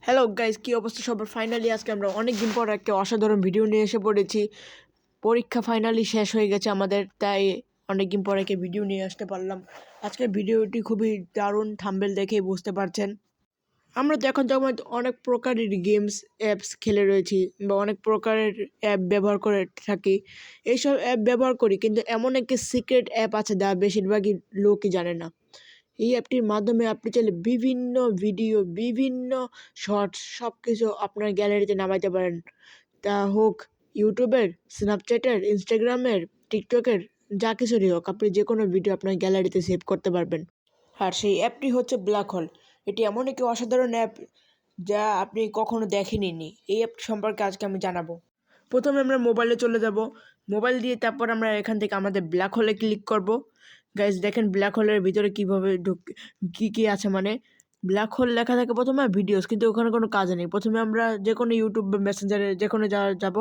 Hello guys, কি অবস্থা সবার? ফাইনালি আজকে আমরা অনেক দিন পর একটা অসাধারণ ভিডিও নিয়ে এসে পড়েছি। পরীক্ষা ফাইনালি শেষ হয়ে গেছে আমাদের, তাই অনেক দিন পর একটা ভিডিও নিয়ে আসতে পারলাম। আজকের ভিডিওটি খুবই দারুণ, থাম্বনেল দেখেই বুঝতে পারছেন। আমরা তো এখন যেমন অনেক প্রকারের গেমস অ্যাপস খেলে রয়েছি বা অনেক প্রকারের অ্যাপ ব্যবহার করে থাকি। এইসব অ্যাপ ব্যবহার করি, কিন্তু এমন একটি সিক্রেট অ্যাপ আছে যা বেশিরভাগই লোকই জানে না। এই অ্যাপটির মাধ্যমে আপনি চাইলে বিভিন্ন ভিডিও, বিভিন্ন শর্টস সব কিছু আপনার গ্যালারিতে নামাইতে পারেন। তা হোক ইউটিউবের, স্ন্যাপচ্যাটের, ইনস্টাগ্রামের, টিকটকের, যা কিছুরই হোক, আপনি যে কোনো ভিডিও আপনার গ্যালারিতে সেভ করতে পারবেন। আর সেই অ্যাপটি হচ্ছে ব্ল্যাক হোল। এটি এমন একটি অসাধারণ অ্যাপ যা আপনি কখনো দেখেননি। এই অ্যাপ সম্পর্কে আজকে আমি জানাবো। প্রথমে আমরা মোবাইলে চলে যাব। মোবাইল দিয়ে তারপর আমরা এখান থেকে আমাদের ব্ল্যাক হোলে ক্লিক করব। গাইজ দেখেন ব্ল্যাক হোলের ভিতরে কীভাবে কী আছে, মানে ব্ল্যাক হোল লেখা থাকে প্রথমে ভিডিওস, কিন্তু ওখানে কোনো কাজ নেই। প্রথমে আমরা যে কোনো ইউটিউব বা মেসেঞ্জারে যে কোনো যাব।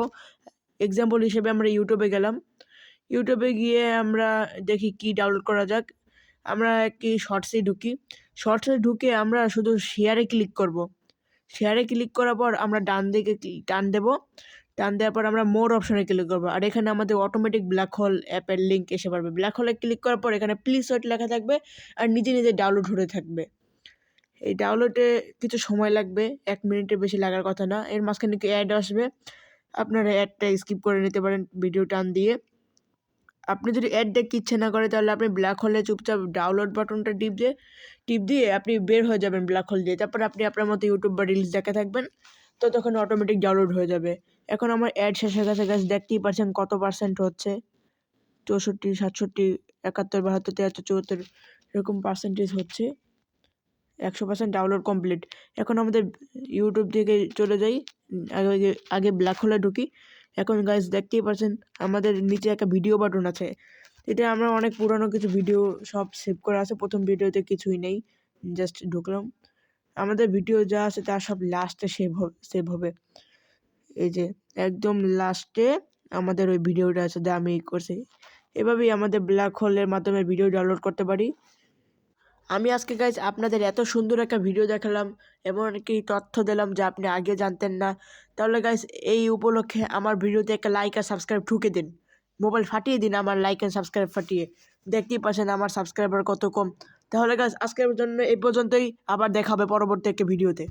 এক্সাম্পল হিসেবে আমরা ইউটিউবে গেলাম। ইউটিউবে গিয়ে আমরা দেখি কি ডাউনলোড করা যাক। আমরা কি শর্টসে ঢুকি। শর্টসে ঢুকে আমরা শুধু শেয়ারে ক্লিক করব। শেয়ারে ক্লিক করার পর আমরা ডান দিকে টান দেবো। টান দেওয়ার পর আমরা মোর অপশনে ক্লিক করবো, আর এখানে আমাদের অটোমেটিক ব্ল্যাক হোল অ্যাপের লিঙ্ক এসে পড়বে। ব্ল্যাক হোলে ক্লিক করার পর এখানে প্লিজ ওয়েট লেখা থাকবে, আর নিজে নিজে ডাউনলোড হতে থাকবে। এই ডাউনলোডে কিছু সময় লাগবে, 1 মিনিটের বেশি লাগার কথা না। এর মাঝখানে কি অ্যাড আসবে, আপনারা অ্যাডটা স্কিপ করে নিতে পারেন ভিডিও টান দিয়ে। আপনি যদি অ্যাড দেখতে ইচ্ছে না করে, তাহলে আপনি ব্ল্যাক হোলে চুপচাপ ডাউনলোড বাটনটা টিপ দিয়ে আপনি বের হয়ে যাবেন ব্ল্যাক হোল দিয়ে। তারপর আপনি আপনার মতো ইউটিউব বা রিলস দেখে থাকবেন, তো তখন অটোমেটিক ডাউনলোড হয়ে যাবে। এখন আমার অ্যাড শেষ হয়ে গেছে গাছ, দেখতেই পারছেন কত পার্সেন্ট হচ্ছে। 64, 67, 71, 72, 73, 74 এরকম পার্সেন্টেজ হচ্ছে। 100% ডাউনলোড কমপ্লিট। এখন আমাদের ইউটিউব থেকে চলে যাই, আগে ব্ল্যাক হোলে ঢুকি। এখন গাইজ দেখতেই পাচ্ছেন আমাদের নিচে একটা ভিডিও বাটন আছে। এটা আমরা অনেক পুরানো কিছু ভিডিও সব সেভ করা আছে। প্রথম ভিডিওতে কিছুই নেই, জাস্ট ঢুকলাম। আমাদের ভিডিও যা আছে তা সব লাস্টে সেভ হবে। এই যে একদম লাস্টে আমাদের ওই ভিডিওটা আছে যা আমি করছি। এভাবেই আমাদের ব্ল্যাক হোলের মাধ্যমে ভিডিও ডাউনলোড করতে পারি। আমি আজকে গাইজ আপনাদের এত সুন্দর একটা ভিডিও দেখালাম, এমন কি তথ্য দিলাম যা আপনি আগে জানতেন না। তাহলে গাইজ এই উপলক্ষে আমার ভিডিওতে একটা লাইক আর সাবস্ক্রাইব ঠুকে দিন। মোবাইল ফাটিয়ে দিন আমার লাইক অ্যান্ড সাবস্ক্রাইব ফাটিয়ে। দেখতেই পাচ্ছেন আমার সাবস্ক্রাইবার কত কম। তাহলে গাইজ আজকের জন্য এই পর্যন্তই, আবার দেখা হবে পরবর্তী একটা ভিডিওতে।